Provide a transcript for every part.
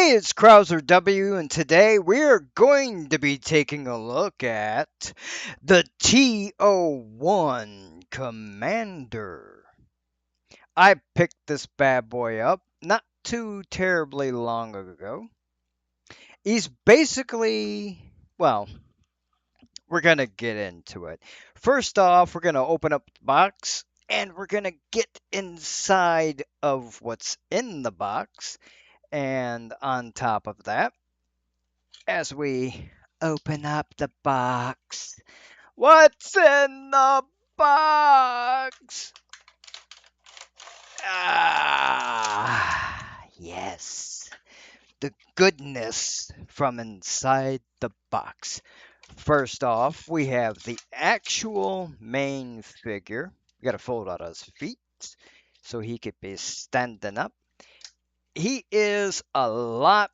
Hey, it's Krauser W, and today we're going to be taking a look at the T01 Commander. I picked this bad boy up not too terribly long ago. He's basically, well, we're going to get into it. First off, we're going to open up the box and we're going to get inside of what's in the box. And on top of that, as we open up the box. What's in the box? Ah, yes. The goodness from inside the box. First off, we have the actual main figure. We got to fold out his feet so he could be standing up. He is a lot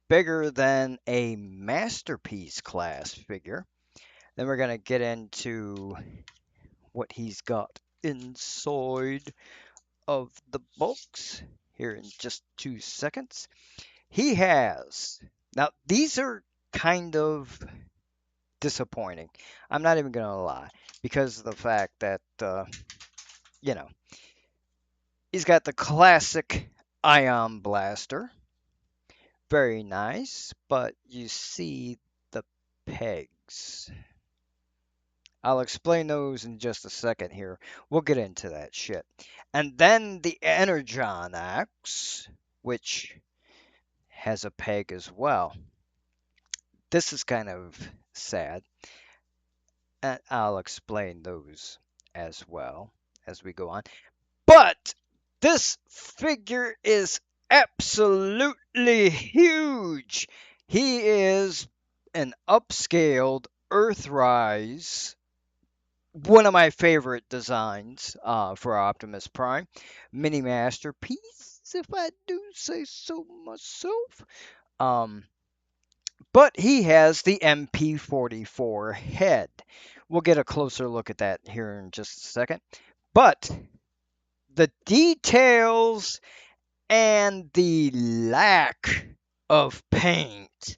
bigger than a masterpiece class figure. Then we're going to get into what he's got inside of the box here in just 2 seconds. He has, now these are kind of disappointing. I'm not even going to lie because of the fact that, you know, he's got the classic ion blaster. Very nice, but you see the pegs. I'll explain those in just a second here. We'll get into that shit. And then the Energon axe, which has a peg as well. This is kind of sad. And I'll explain those as well as we go on. But this figure is absolutely huge. He is an upscaled Earthrise, one of my favorite designs for Optimus Prime. Mini masterpiece, if I do say so myself. Um, but he has the MP44 head. We'll get a closer look at that here in just a second. But the details and the lack of paint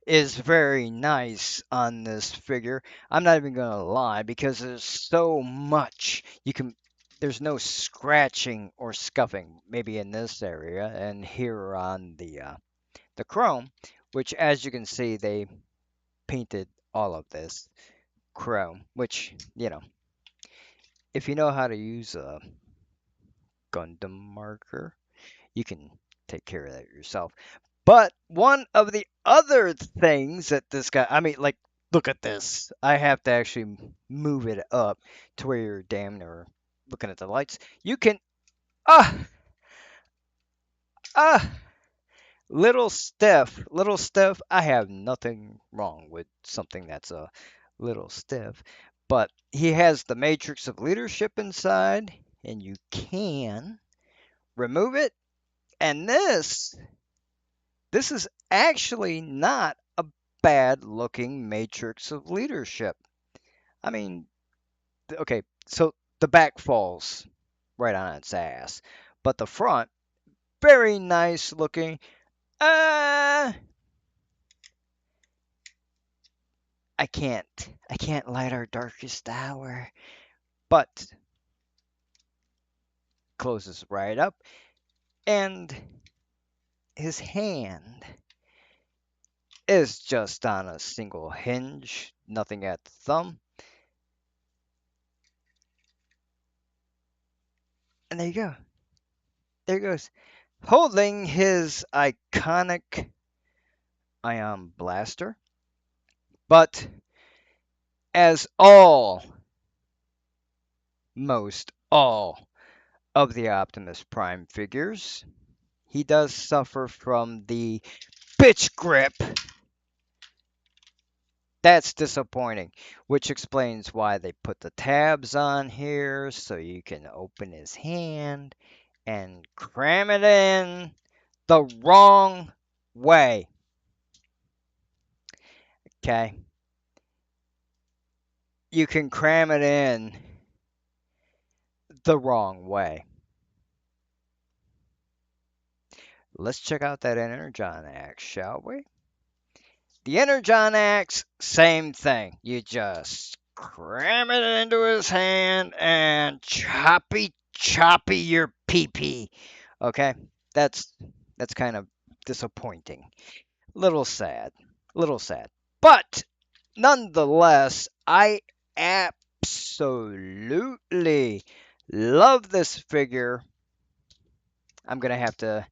is very nice on this figure. I'm not even gonna lie because there's so much you can. There's no scratching or scuffing, maybe in this area and here on the chrome, which as you can see they painted all of this chrome. Which if you know how to use a Gundam marker, you can take care of that yourself. But one of the other things that this guy, I mean, like, look at this. I have to actually move it up to where you're damn near looking at the lights. You can, ah, ah, little Steph. I have nothing wrong with something that's a little stiff, but he has the matrix of leadership inside, and you can remove it. And this is actually not a bad looking matrix of leadership. I mean, okay, so the back falls right on its ass, but the front, very nice looking. Uh, I can't light our darkest hour, but closes right up, and his hand is just on a single hinge, nothing at the thumb. And there you go. There he goes. Holding his iconic ion blaster. But as most all of the Optimus Prime figures, he does suffer from the bitch grip. That's disappointing, which explains why they put the tabs on here so you can open his hand and cram it in the wrong way. Okay? You can cram it in the wrong way. Let's check out that Energon Axe, shall we? The Energon Axe, same thing. You just cram it into his hand and choppy choppy your pee-pee. Okay? That's that's kind of disappointing. Little sad. Little sad. But nonetheless, I absolutely love this figure. I'm gonna have to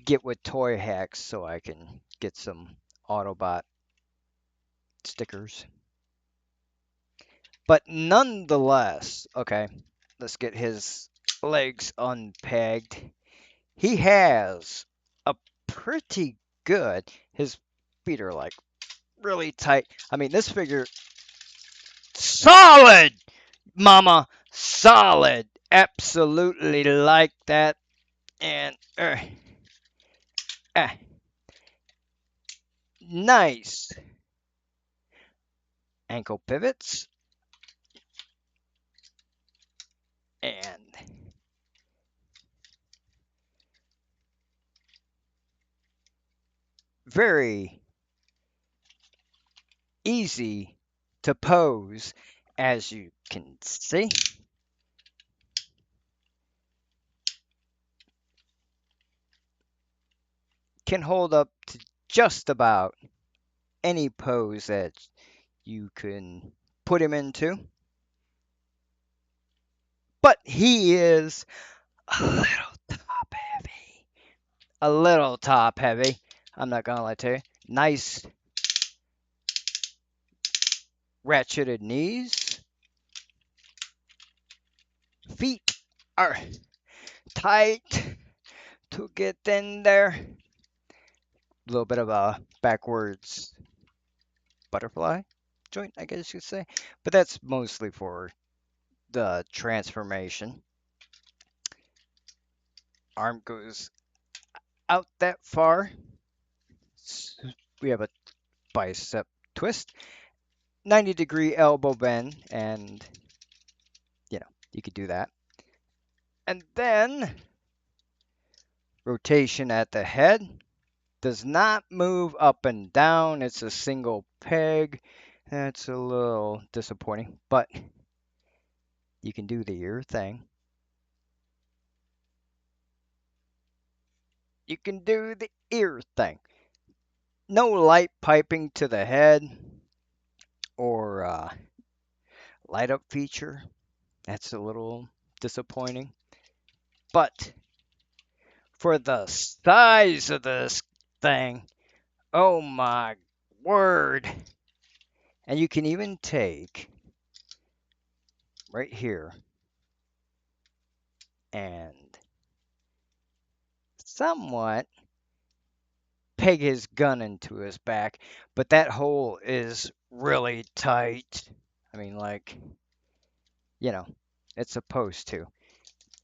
get with Toy Hacks so I can get some Autobot stickers. But nonetheless, okay, let's get his legs unpegged. He has a pretty good, his feet are like really tight. I mean, this figure, solid, mama, solid. Absolutely like that. And, uh, nice ankle pivots. And very easy to pose, as you can see. Can hold up to just about any pose that you can put him into. But he is a little top heavy. A little top heavy. I'm not gonna lie to you. Nice ratcheted knees. Feet are tight to get in there. A little bit of a backwards butterfly joint, I guess you could say. But that's mostly for the transformation. Arm goes out that far. We have a bicep twist, 90-degree elbow bend, and you could do that. And then rotation at the head. Does not move up and down. It's a single peg. That's a little disappointing, but you can do the ear thing. You can do the ear thing. No light piping to the head or light up feature. That's a little disappointing. But for the size of this thing, oh my word. And you can even take right here and somewhat peg his gun into his back, but that hole is really tight. I mean, like, you know, it's supposed to.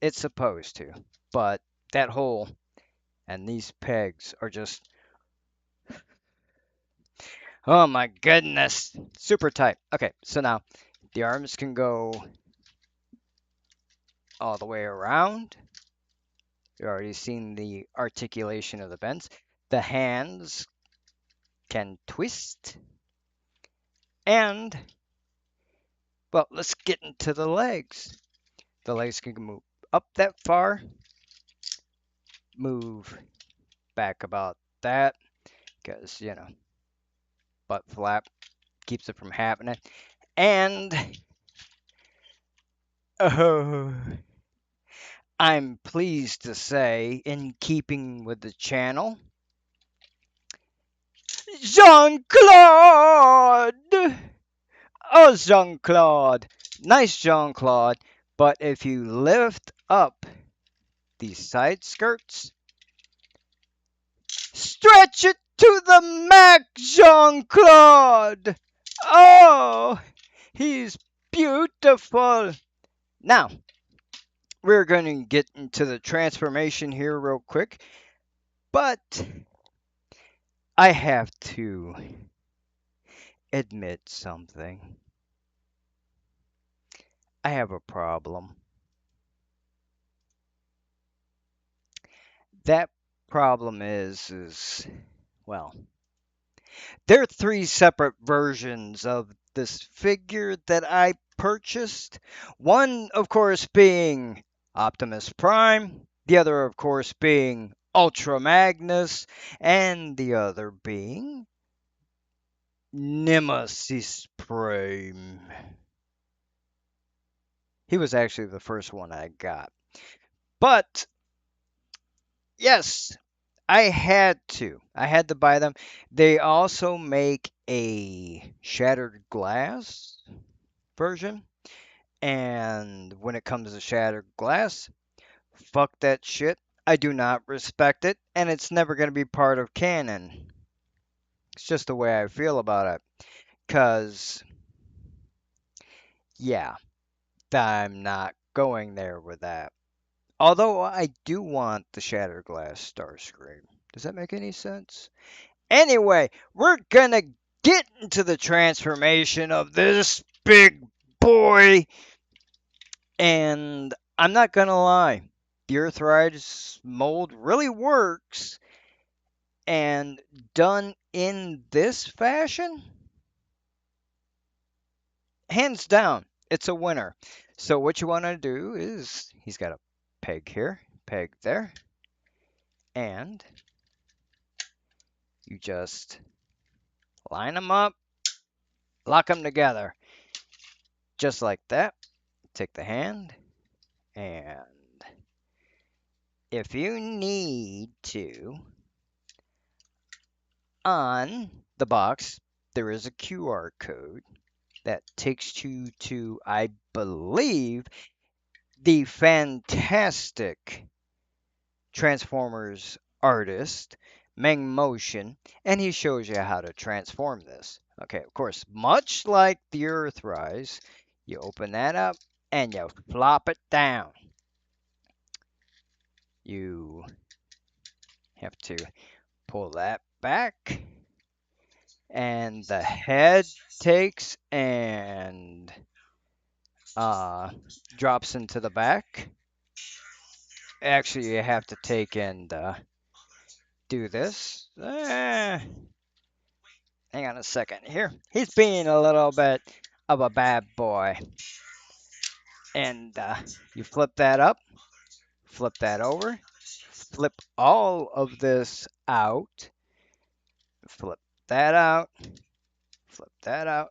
It's supposed to. But that hole and these pegs are just, oh my goodness, super tight. Okay, so now the arms can go all the way around. You've already seen the articulation of the bends. The hands can twist. And, well, let's get into the legs. The legs can move up that far, move back about that, because, butt flap keeps it from happening. And, oh, I'm pleased to say, in keeping with the channel, Jean-Claude! Oh, Jean-Claude! Nice Jean-Claude, but if you lift up these side skirts, stretch it to the max, Jean-Claude! Oh, he's beautiful. Now, we're going to get into the transformation here real quick, but I have to admit something. I have a problem. That problem is well, there are three separate versions of this figure that I purchased. One, of course, being Optimus Prime, the other, of course, being Ultra Magnus, and the other being Nemesis Prime. He was actually the first one I got. But yes, I had to. I had to buy them. They also make a shattered glass version. And when it comes to shattered glass, fuck that shit. I do not respect it, and it's never going to be part of canon. It's just the way I feel about it. Because, yeah, I'm not going there with that. Although I do want the shattered glass Starscream. Does that make any sense? Anyway, we're gonna get into the transformation of this big boy. And I'm not gonna lie, the Earthrise mold really works. And done in this fashion, hands down, it's a winner. So what you want to do is, he's got a peg here, peg there, and you just line them up, lock them together, just like that. Take the hand, and if you need to, on the box, there is a QR code that takes you to, I believe, the fantastic Transformers artist, Meng Motion, and he shows you how to transform this. Okay, of course, much like the Earthrise, you open that up and you flop it down. You have to pull that back, and the head takes and drops into the back. Actually, you have to take and do this. Hang on a second here. He's being a little bit of a bad boy. And you flip that up, flip that over, flip all of this out, flip that out, flip that out.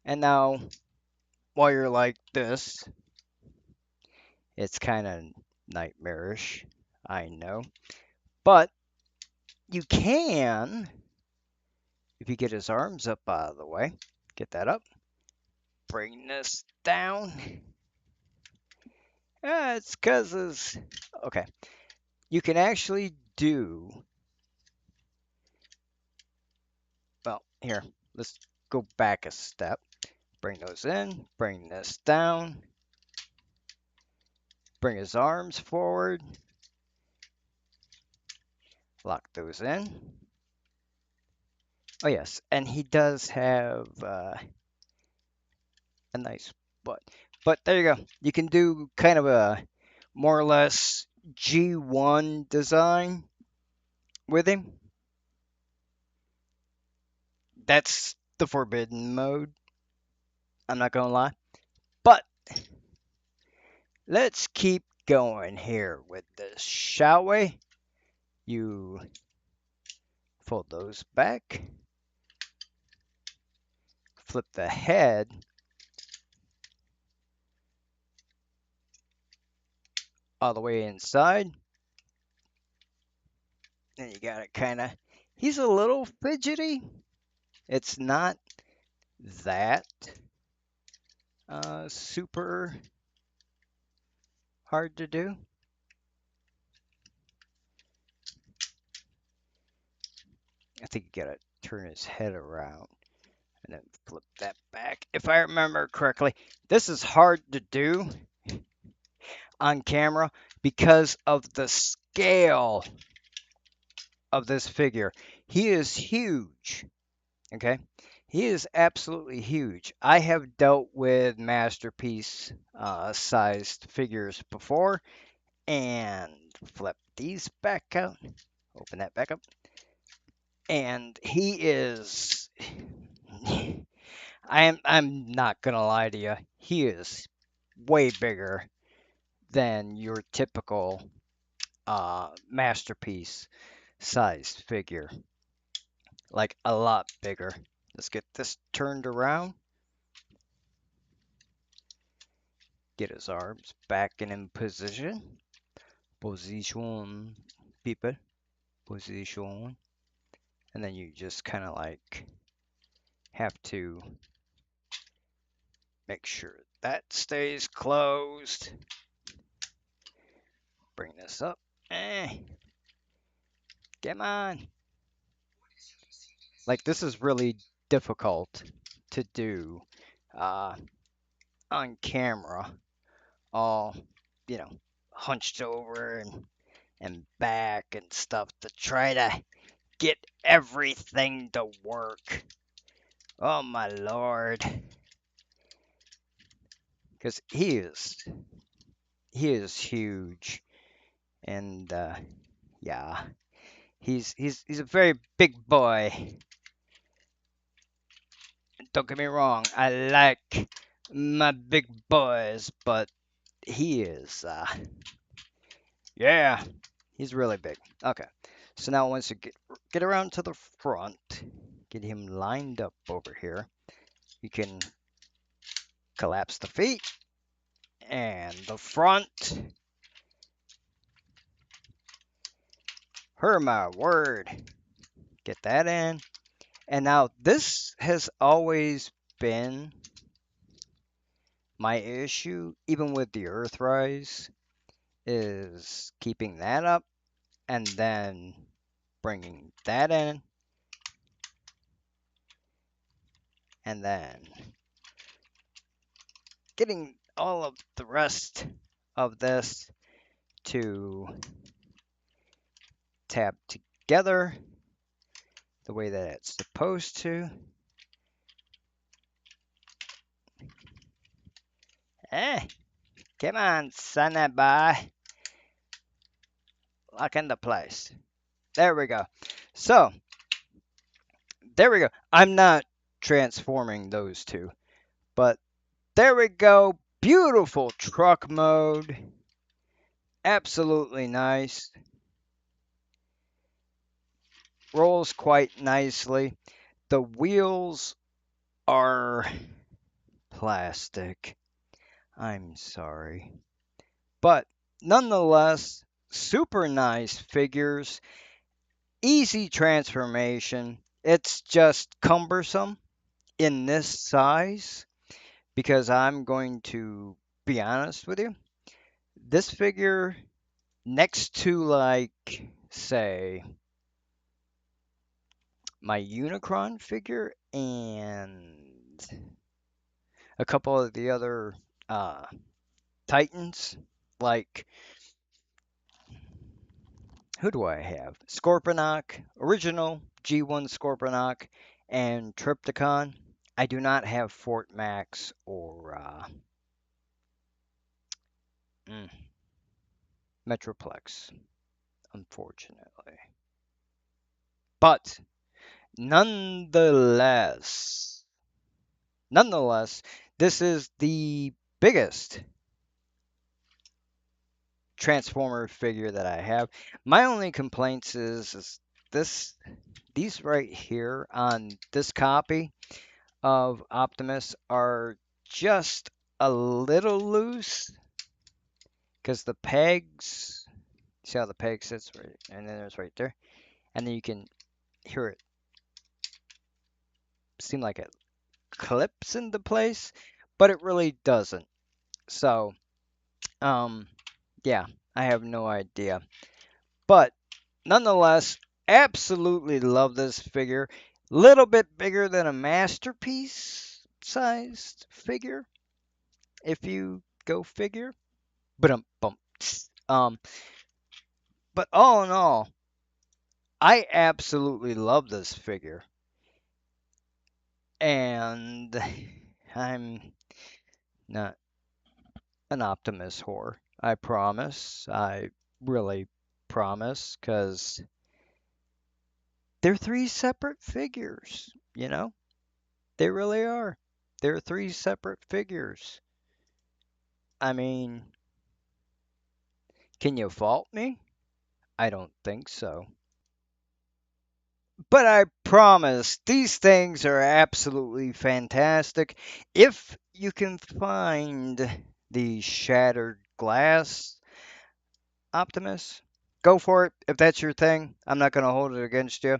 And now, while you're like this, it's kind of nightmarish, I know. But you can, if you get his arms up out of the way, get that up, bring this down. It's because it's okay. You can actually do, well, here, let's go back a step. Bring those in, bring this down, bring his arms forward, lock those in. Oh, yes, and he does have a nice butt. But there you go. You can do kind of a more or less G1 design with him. That's the forbidden mode. I'm not going to lie. But let's keep going here with this, shall we? You fold those back, flip the head all the way inside. And you got it kind of, he's a little fidgety. It's not that super hard to do. I think you gotta turn his head around and then flip that back. If I remember correctly, this is hard to do on camera because of the scale of this figure. He is huge, okay? He is absolutely huge. I have dealt with masterpiece sized figures before, and flip these back out. Open that back up. And he is I'm not gonna lie to you. He is way bigger than your typical masterpiece sized figure. Like a lot bigger. Let's get this turned around. Get his arms back in position. Position, people. Position. And then you just kind of like have to make sure that stays closed. Bring this up. Come on. Like this is really difficult to do uh, on camera. All, you know, hunched over and back and stuff to try to get everything to work. Oh my lord. Because he is huge. And yeah, he's a very big boy. Don't get me wrong, I like my big boys, but he is yeah, he's really big. Okay. So now once you get around to the front, get him lined up over here, you can collapse the feet and the front. Her my word. Get that in. And now this has always been my issue, even with the Earthrise, is keeping that up and then bringing that in and then getting all of the rest of this to tab together the way that it's supposed to. Come on, send that by. Lock into place. There we go. So, there we go. I'm not transforming those two, but there we go. Beautiful truck mode. Absolutely nice. Rolls quite nicely. The wheels are plastic. I'm sorry. But nonetheless, super nice figures. Easy transformation. It's just cumbersome in this size because I'm going to be honest with you. This figure next to like say my Unicron figure and a couple of the other uh, Titans, like who do I have? Scorponok, original G1 Scorponok, and Triptychon. I do not have Fort Max or mm, Metroplex, unfortunately. But nonetheless, this is the biggest Transformer figure that I have. My only complaints is this these right here on this copy of Optimus are just a little loose because the pegs, see how the peg sits right, and then there's right there, and then you can hear it seem like it clips into place, but it really doesn't. So, um, yeah, I have no idea. But nonetheless, absolutely love this figure. Little bit bigger than a masterpiece sized figure, if you go figure. But um, but all in all, I absolutely love this figure, and I'm not an Optimus whore. I promise. I really promise, because they're three separate figures, you know? They really are. They're three separate figures. I mean, can you fault me? I don't think so. But I promise these things are absolutely fantastic. If you can find the shattered glass Optimus, go for it. If that's your thing, I'm not going to hold it against you.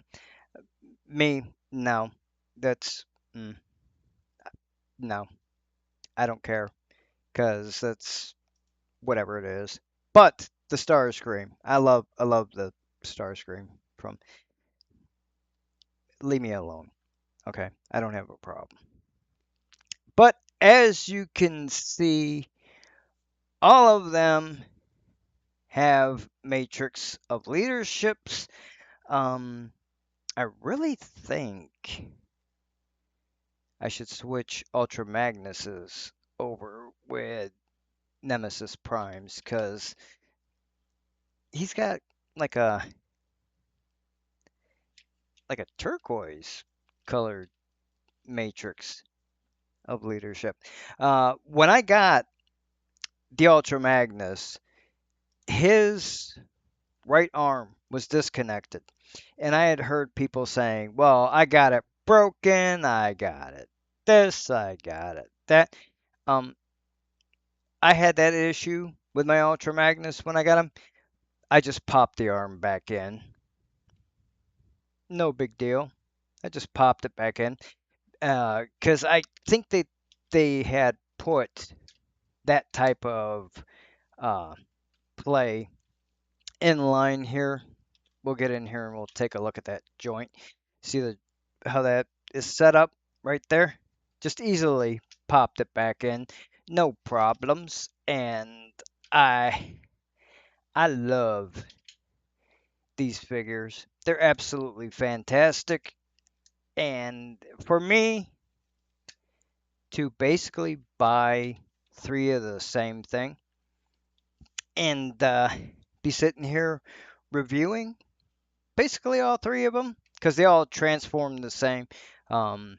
Me, no. That's, mm, no. I don't care, because that's whatever it is. But the Starscream, I love the Starscream from. Leave me alone, okay? I don't have a problem. But as you can see, all of them have matrix of leaderships. Um, I really think I should switch Ultra Magnuses over with Nemesis Primes, because he's got like a like a turquoise colored matrix of leadership. When I got the Ultra Magnus, his right arm was disconnected. And I had heard people saying, well, I got it broken, I got it this, I got it that. Um, I had that issue with my Ultra Magnus when I got him. I just popped the arm back in. No big deal. I just popped it back in. Because I think they had put that type of uh, play in line here. We'll get in here and we'll take a look at that joint. See how that is set up right there? Just easily popped it back in. No problems. And I I love these figures. They're absolutely fantastic. And for me to basically buy three of the same thing and be sitting here reviewing basically all three of them, because they all transform the same. Um,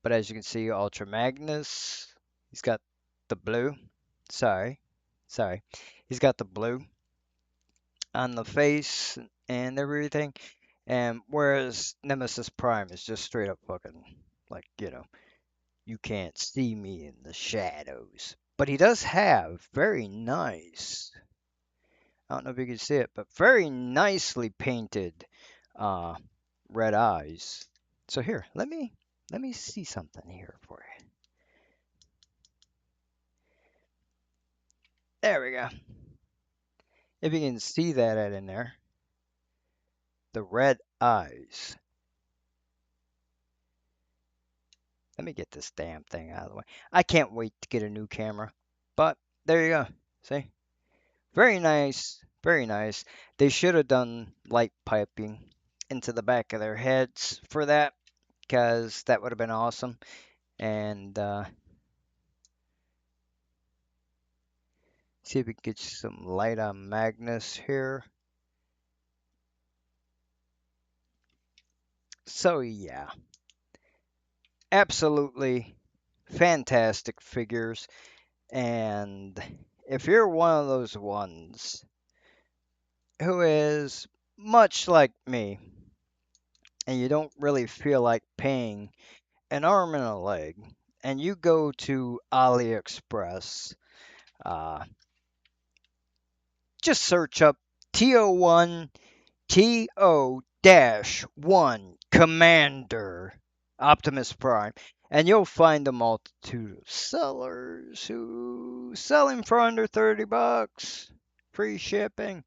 but as you can see, Ultra Magnus, he's got the blue. Sorry, sorry. He's got the blue on the face and everything. And whereas Nemesis Prime is just straight up fucking like, you can't see me in the shadows. But he does have very nice, I don't know if you can see it, but very nicely painted uh, red eyes. So here, let me see something here for you. There we go. If you can see that in there, the red eyes. Let me get this damn thing out of the way. I can't wait to get a new camera. But there you go. See? Very nice. Very nice. They should have done light piping into the back of their heads for that, because that would have been awesome. And see if we can get some light on Magnus here. So yeah, absolutely fantastic figures. And if you're one of those ones who is much like me and you don't really feel like paying an arm and a leg, and you go to Aliexpress, uh, just search up TO1 TO-1 Commander Optimus Prime, and you'll find a multitude of sellers who sell him for under 30 bucks, free shipping.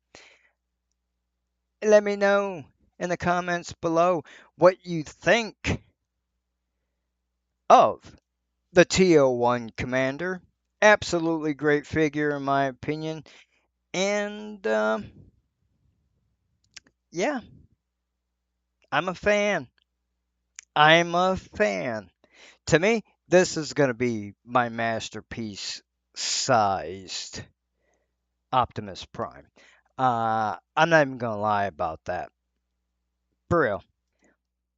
Let me know in the comments below what you think of the TO-1 Commander. Absolutely great figure in my opinion. And yeah, I'm a fan. I'm a fan. To me, this is going to be my masterpiece sized Optimus Prime. I'm not even gonna lie about that. For real.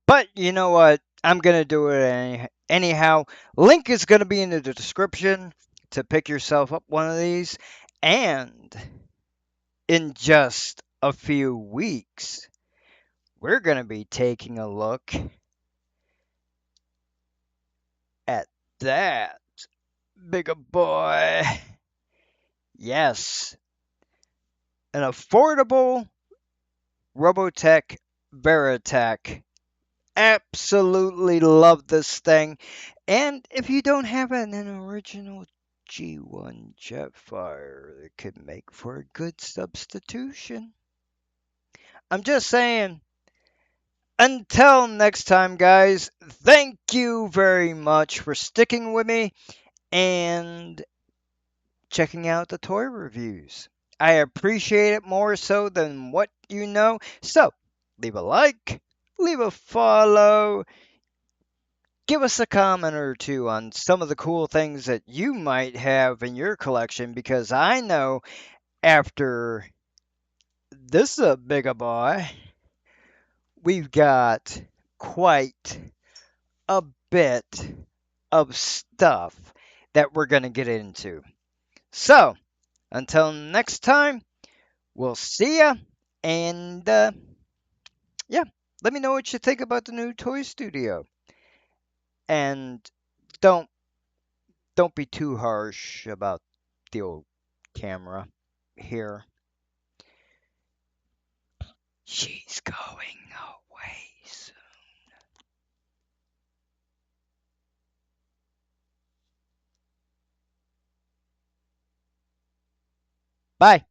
But you know what? I'm gonna do it anyhow. Link is gonna be in the description to pick yourself up one of these. And in just a few weeks, we're gonna be taking a look at that bigger boy. Yes, an affordable Robotech Veritech. Absolutely love this thing. And if you don't have an original G1 Jetfire, it could make for a good substitution. I'm just saying. Until next time, guys, thank you very much for sticking with me and checking out the toy reviews. I appreciate it more so than what you know. So, leave a like, leave a follow, give us a comment or two on some of the cool things that you might have in your collection because I know after this is a bigger boy, we've got quite a bit of stuff that we're going to get into. So, until next time, we'll see ya. And yeah, let me know what you think about the new toy studio. And don't don't be too harsh about the old camera here. She's going away soon. Bye.